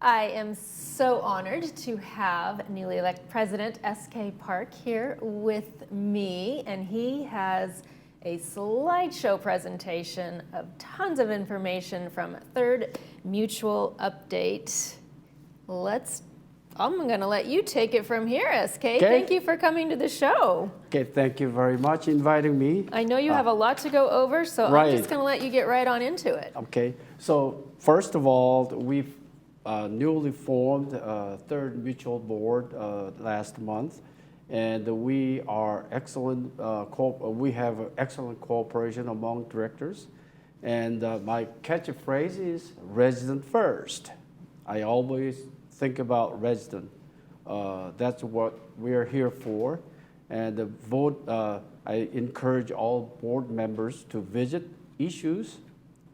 I am so honored to have newly elected President S.K. Park here with me, and he has a slideshow presentation of tons of information from Third Mutual Update. I'm going to let you take it from here, S.K. Okay. Thank you for coming to the show. Okay, thank you very much for inviting me. I know you have a lot to go over, so Right. I'm just going to let you get right on into it. Okay, so first of all, we've newly formed Third Mutual Board last month, and we are excellent. We have excellent cooperation among directors, and my catchphrase is "resident first." I always think about resident. That's what we are here for, and the vote. I encourage all board members to visit issues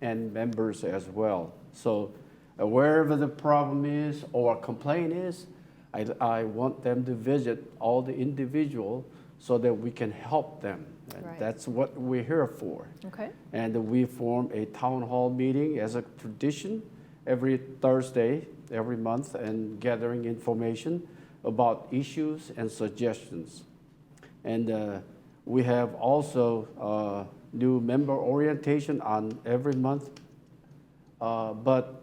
and members as well. So wherever the problem is or complaint is, I want them to visit all the individual so that we can help them. And Right. that's what we're here for. Okay. And we form a town hall meeting as a tradition every Thursday, every month, and gathering information about issues and suggestions. And we have also new member orientation on every month, but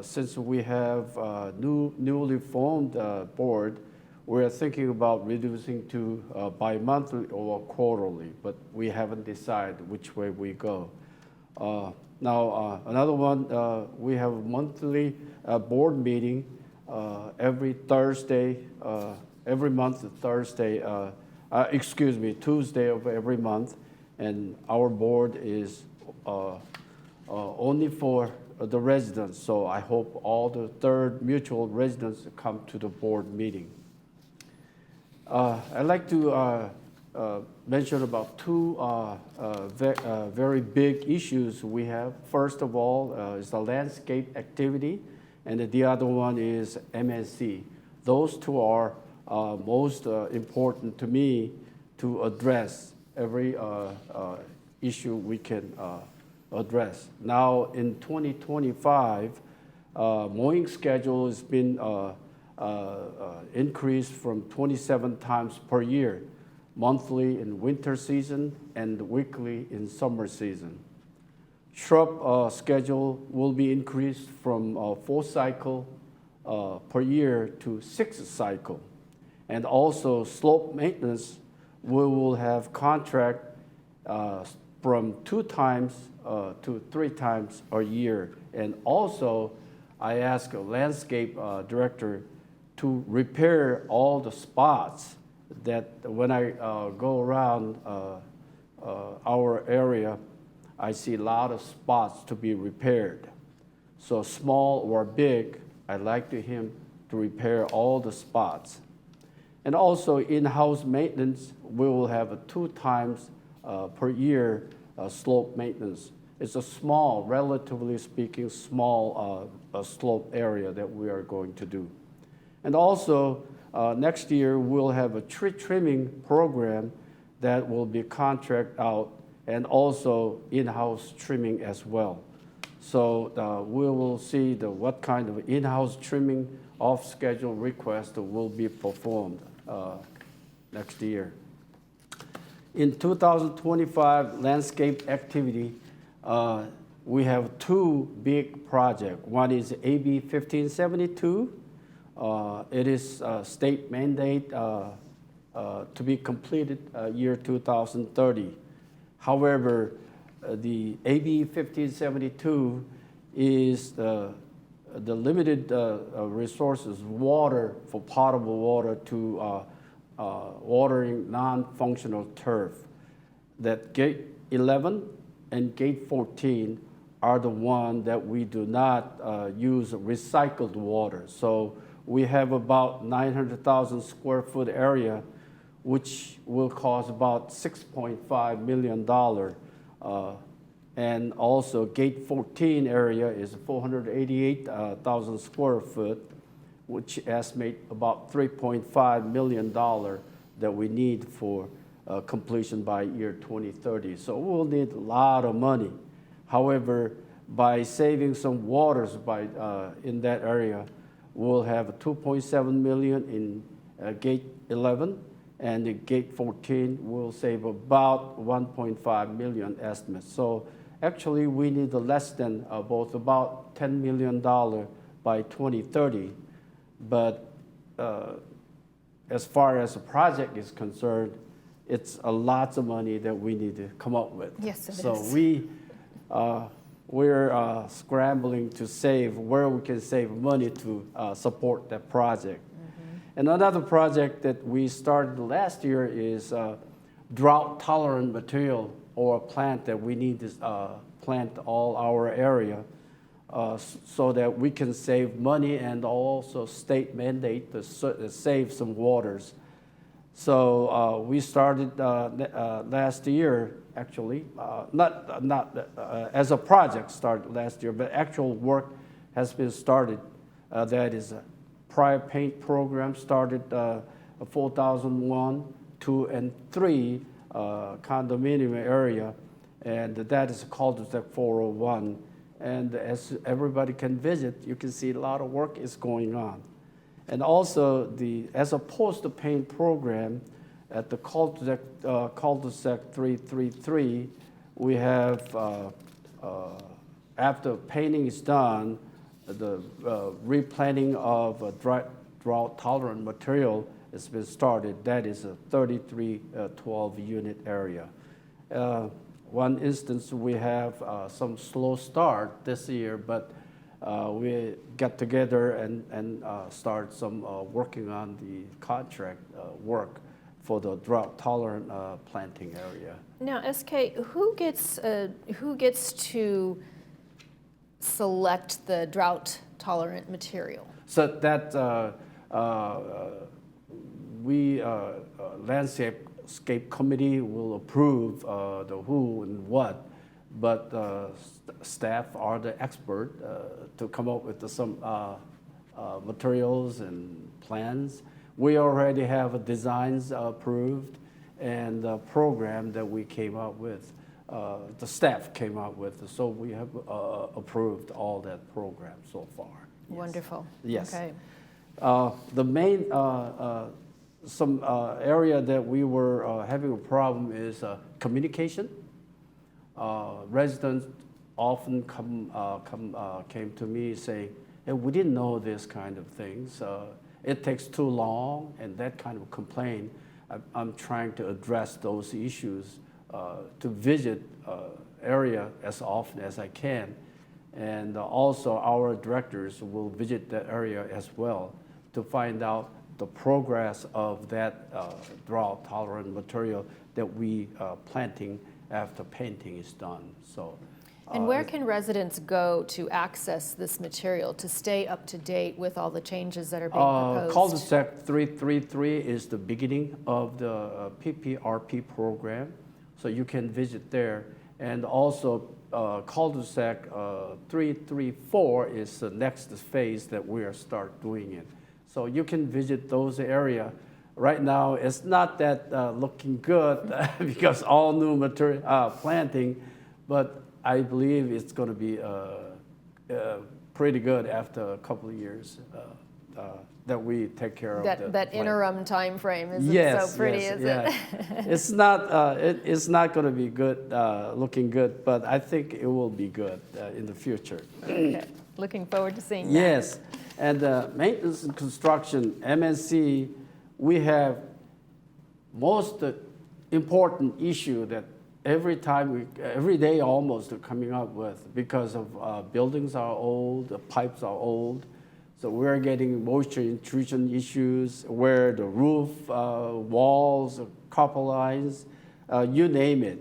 since we have newly formed board, we're thinking about reducing to bi-monthly or quarterly, but we haven't decided which way we go. Now, another one, we have a monthly board meeting every Thursday, every month, Thursday, Tuesday of every month, and our board is only for the residents, so I hope all the Third Mutual residents come to the board meeting. I'd like to mention about two very big issues we have. First of all is the landscape activity, and the other one is MNC. Those two are most important to me to address every issue we can address. Now in 2025, mowing schedule has been increased from 27 times per year, monthly in winter season and weekly in summer season. Shrub schedule will be increased from 4 cycle per year to 6 cycle. And also slope maintenance, we will have contract from 2 times to 3 times a year. And also, I asked a landscape director to repair all the spots that when I go around our area, I see a lot of spots to be repaired. So small or big, I'd like him to repair all the spots. And also in-house maintenance, we will have 2 times per year slope maintenance. It's a small, relatively speaking, small slope area that we are going to do. And also, next year, we'll have a tree trimming program that will be contract out and also in-house trimming as well. So we will see what kind of in-house trimming off-schedule request will be performed next year. In 2025 landscape activity, we have 2 big projects. One is AB 1572. It is a state mandate to be completed year 2030. However, the AB 1572 is the limited resources, water for potable water to watering non-functional turf. That gate 11 and gate 14 are the one that we do not use recycled water. So we have about 900,000 square foot area, which will cost about $6.5 million. And also gate 14 area is 488,000 square foot, which estimate about $3.5 million that we need for completion by year 2030. So we'll need a lot of money. However, by saving some waters in that area, we'll have 2.7 million in gate 11, and the gate 14 will save about 1.5 million estimate. So actually, we need less than both about $10 million by 2030. But as far as the project is concerned, it's a lot of money that we need to come up with. Yes, it so is. we're scrambling to save where we can save money to support that project. And another project that we started last year is drought-tolerant material or plant that we need to plant all our area so that we can save money and also state mandate to save some waters. So we started last year, actually, not as a project started last year, but actual work has been started. That is prior paint program started 4001, 2, and 3 condominium area, and that is cul-de-sac 401. And as everybody can visit, you can see a lot of work is going on. And also, as a post-paint program at the cul-de-sac 333, we have, after painting is done, the replanting of drought-tolerant material has been started. That is a 3312 unit area. One instance, we have some slow start this year, but we got together and start some working on the contract work for the drought-tolerant planting area. Now, SK, who gets to select the drought-tolerant material? So that we landscape committee will approve the who and what, but staff are the expert to come up with some materials and plans. We already have designs approved and a program that we came up with. The staff came up with, so we have approved all that program so far. Yes. Wonderful. Yes. Okay. The main area that we were having a problem is communication. Residents often came to me saying, hey, we didn't know this kind of things. It takes too long, and that kind of complaint. I'm trying to address those issues to visit area as often as I can. And also our directors will visit that area as well to find out the progress of that drought-tolerant material that we planting after painting is done. So. And where can residents go to access this material to stay up to date with all the changes that are being proposed? Cul-de-sac 333 is the beginning of the PPRP program, so you can visit there. And also cul-de-sac 334 is the next phase that we are start doing it. So you can visit those areas. Right now, it's not that looking good because all new material planting, but I believe it's going to be pretty good after a couple of years that we take care of that interim time frame isn't yes, so pretty, yes, is yeah. it? It's not going to be good, looking good, but I think it will be good in the future. Okay. Looking forward to seeing that. Yes, and maintenance and construction, MNC, we have most important issue that every day almost are coming up with because of buildings are old, the pipes are old. So we're getting moisture intrusion issues where the roof, walls, copper lines, you name it,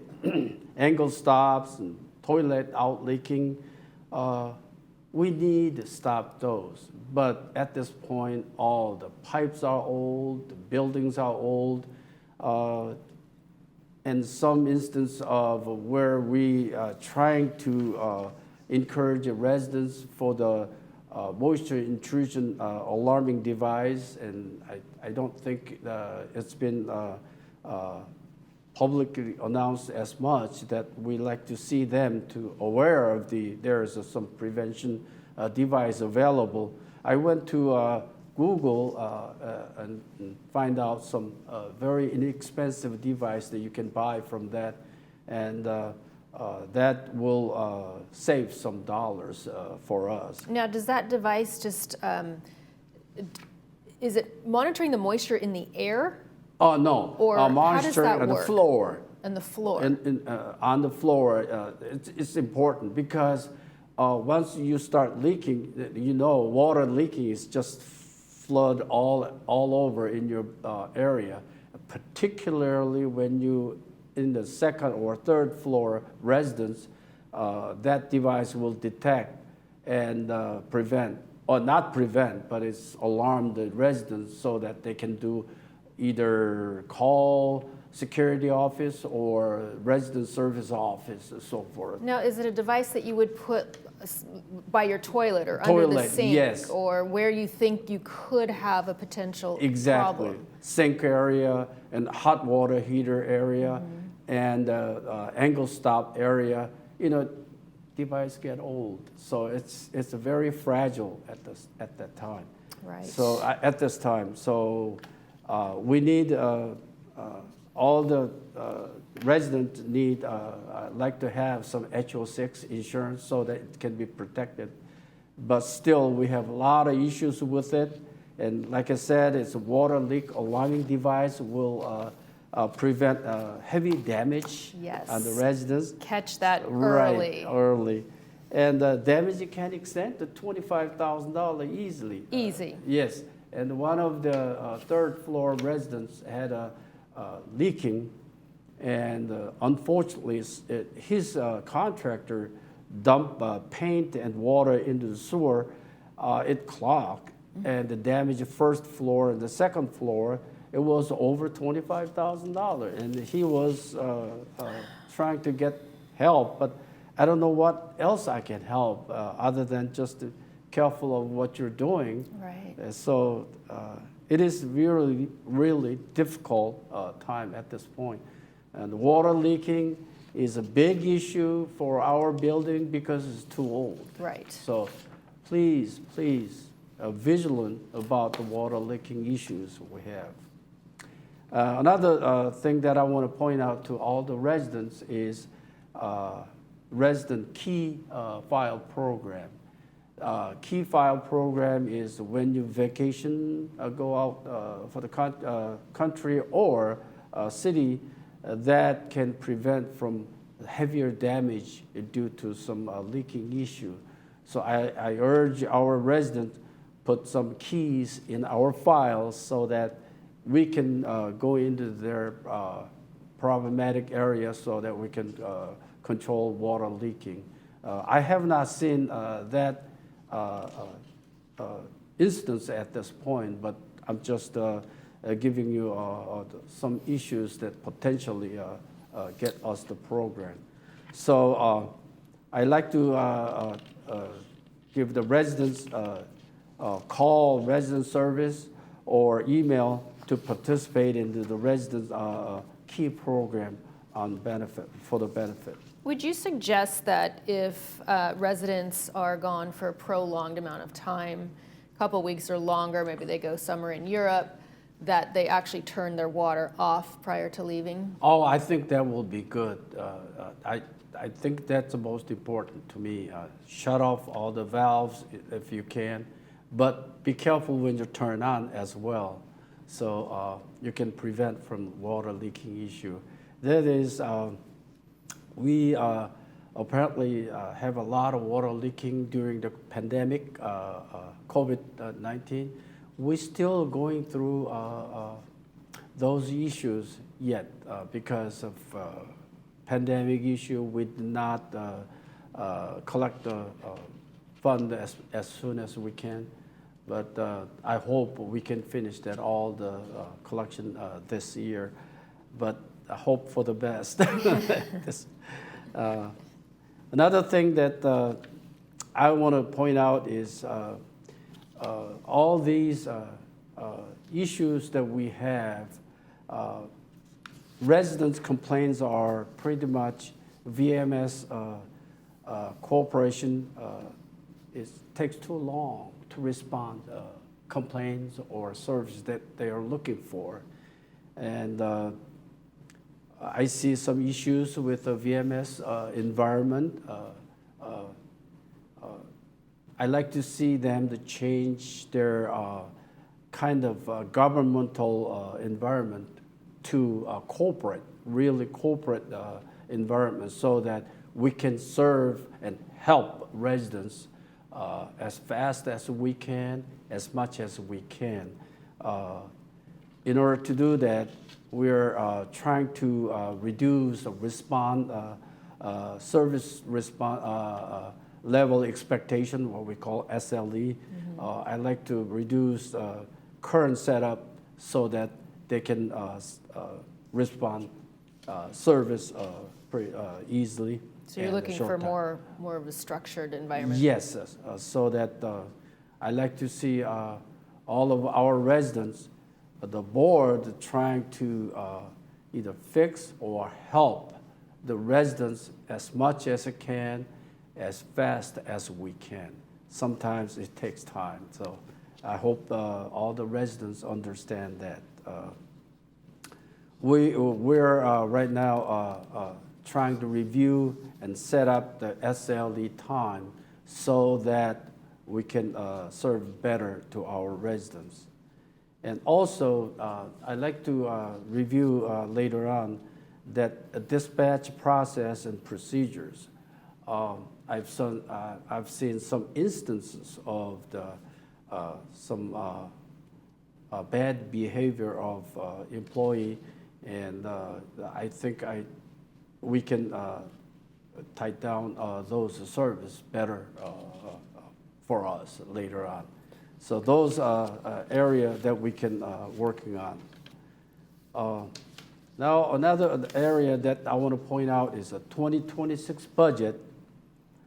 angle stops and toilet out leaking. We need to stop those. But at this point, all the pipes are old, the buildings are old, and some instance of where we are trying to encourage the residents for the moisture intrusion alarming device, and I don't think it's been publicly announced as much that we like to see them to aware of there is some prevention device available. I went to Google and find out some very inexpensive device that you can buy from that, and that will save some dollars for us. Now, does that device just, is it monitoring the moisture in the air? Oh, no. Or how does moisture that on the work? floor. On the floor? On the floor, it's important because once you start leaking, water leaking is just flood all over in your area, particularly when you in the second or third floor residence. That device will detect and prevent, or not prevent, but it's alarm the residents so that they can do either call security office or resident service office and so forth. Now, is it a device that you would put by your toilet or under the sink? Yes. Or where you think you could have a potential Exactly. problem? Sink area and hot water heater area and angle stop area. Device get old, so it's very fragile at that time. Right. So at this time, so we need all the residents need like to have some HO6 insurance so that it can be protected. But still, we have a lot of issues with it. And like I said, it's a water leak alarming device will prevent heavy damage Yes. on the residents. Catch that Right, early. early. And damage can extend to $25,000 easily. Easy. Yes. And one of the third floor residents had a leaking, and unfortunately, his contractor dumped paint and water into the sewer. It clogged, and the damage the first floor and the second floor. It was over $25,000, and he was trying to get help, but I don't know what else I can help other than just to careful of what you're doing. Right. So it is really, really difficult time at this point. And water leaking is a big issue for our building because it's too old. Right. So please, vigilant about the water leaking issues we have. Another thing that I want to point out to all the residents is resident key file program. Key file program is when you vacation, go out for the country or city, that can prevent from heavier damage due to some leaking issue. So I urge our residents put some keys in our files so that we can go into their problematic areas so that we can control water leaking. I have not seen that instance at this point, but I'm just giving you some issues that potentially get us the program. So I like to give the residents call resident service or email to participate in the residents key program on benefit for the benefit. Would you suggest that if residents are gone for a prolonged amount of time, a couple weeks or longer, maybe they go somewhere in Europe, that they actually turn their water off prior to leaving? Oh, I think that will be good. I think that's the most important to me. Shut off all the valves if you can, but be careful when you turn on as well, so you can prevent from water leaking issue. That is, we apparently have a lot of water leaking during the pandemic, COVID-19. We're still going through those issues yet because of pandemic issue. We did not collect the fund as soon as we can, but I hope we can finish that all the collection this year. But I hope for the best. Another thing that I want to point out is all these issues that we have, residents' complaints are pretty much VMS Corporation it takes too long to respond complaints or service that they are looking for. And I see some issues with the VMS environment. I like to see them to change their kind of governmental environment to corporate, really corporate environment, so that we can serve and help residents as fast as we can, as much as we can. In order to do that, we're trying to reduce service response level expectation, what we call SLE. I like to reduce current setup so that they can respond service pretty easily. So you're looking for more of a structured environment? Yes, so that I like to see all of our residents, the board trying to either fix or help the residents as much as it can, as fast as we can. Sometimes it takes time, so I hope all the residents understand that. We're right now trying to review and set up the SLE time so that we can serve better to our residents. And also, I'd like to review later on that a dispatch process and procedures. I've seen some instances of some bad behavior of employee, and I think we can tie down those services better for us later on. So those are areas that we can working on. Now another area that I want to point out is a 2026 budget.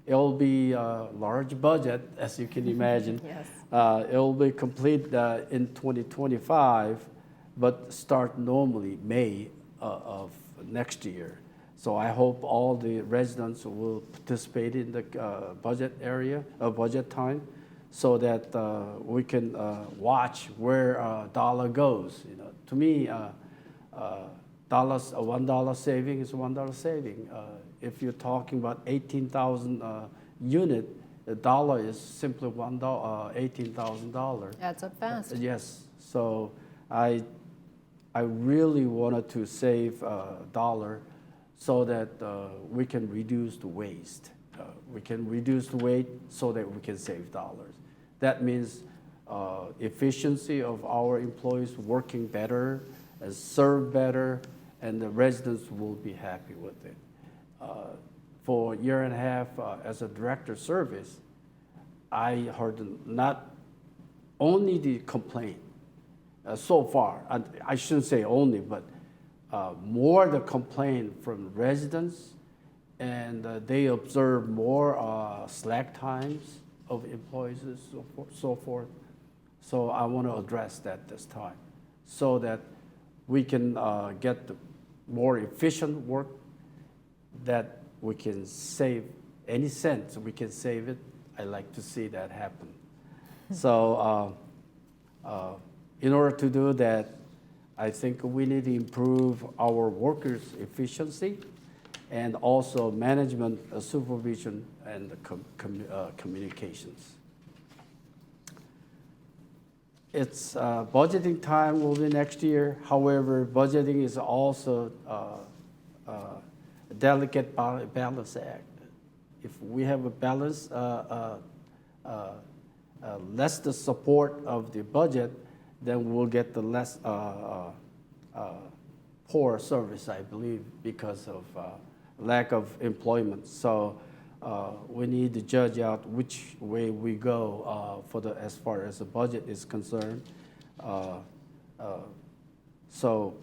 It'll be a large budget, as you can imagine. Yes. It'll be complete in 2025, but start normally May of next year. So I hope all the residents will participate in the budget time, so that we can watch where dollar goes. You know, to me, $1 saving is $1 saving. If you're talking about 18,000 unit, the dollar is simply $1, $18,000. Adds up fast. Yes. So I really wanted to save dollar so that we can reduce the waste. We can reduce the weight so that we can save dollars. That means efficiency of our employees working better and serve better, and the residents will be happy with it. For a year and a half as a director of service, I heard not only the complaint so far, I shouldn't say only, but more the complaint from residents, and they observe more slack times of employees and so forth. So I want to address that this time, so that we can get the more efficient work, that we can save any cents we can save it. I like to see that happen. So in order to do that, I think we need to improve our workers' efficiency, and also management, supervision, and communications. It's budgeting time will be next year. However, budgeting is also a delicate balance act. If we have a balance, less the support of the budget, then we'll get the less poor service, I believe, because of lack of employment. So we need to judge out which way we go as far as the budget is concerned. So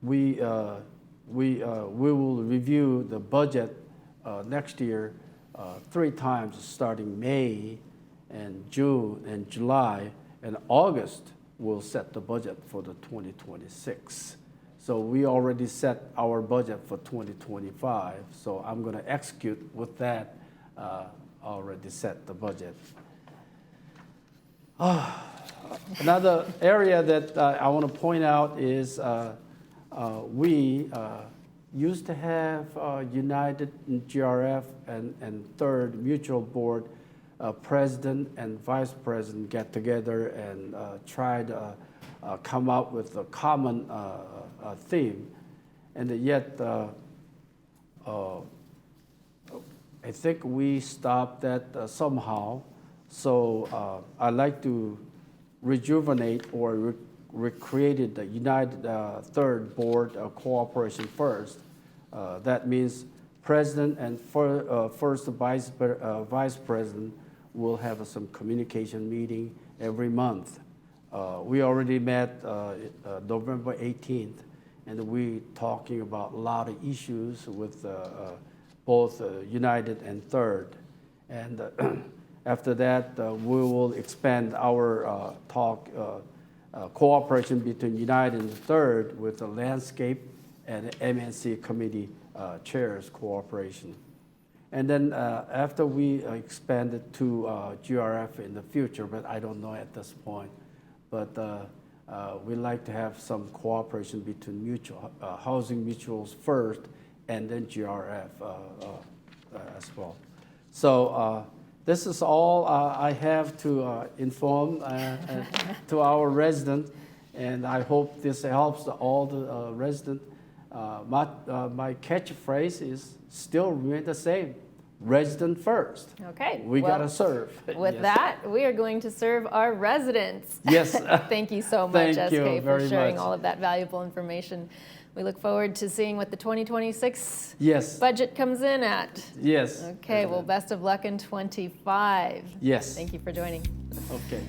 we will review the budget next year 3 times, starting May and June and July, and August we'll set the budget for the 2026. So we already set our budget for 2025. So I'm going to execute with that already set the budget. Another area that I want to point out is we used to have United and GRF and Third Mutual Board president and vice president get together and try to come up with a common theme. And yet, I think we stopped that somehow. So I'd like to rejuvenate or recreated the United Third Board Cooperation First. That means president and first vice president will have some communication meeting every month. We already met November 18th, and we talking about a lot of issues with both United and Third. And after that, we will expand our cooperation between United and Third with the landscape and MNC committee chairs cooperation. And then after we expanded to GRF in the future, but I don't know at this point. But we like to have some cooperation between housing mutuals first and then GRF as well. So this is all I have to inform to our residents, and I hope this helps all the residents. My catchphrase is still remain the same: resident first. Okay. We gotta serve. With Yes. that, we are going to serve our residents. Yes. Thank you so much, Thank you SK, for very sharing much. all of that valuable information. We look forward to seeing what the 2026 Yes. budget comes in at. Yes. Okay, well, best of luck in 25. Yes. Thank you for joining. Okay.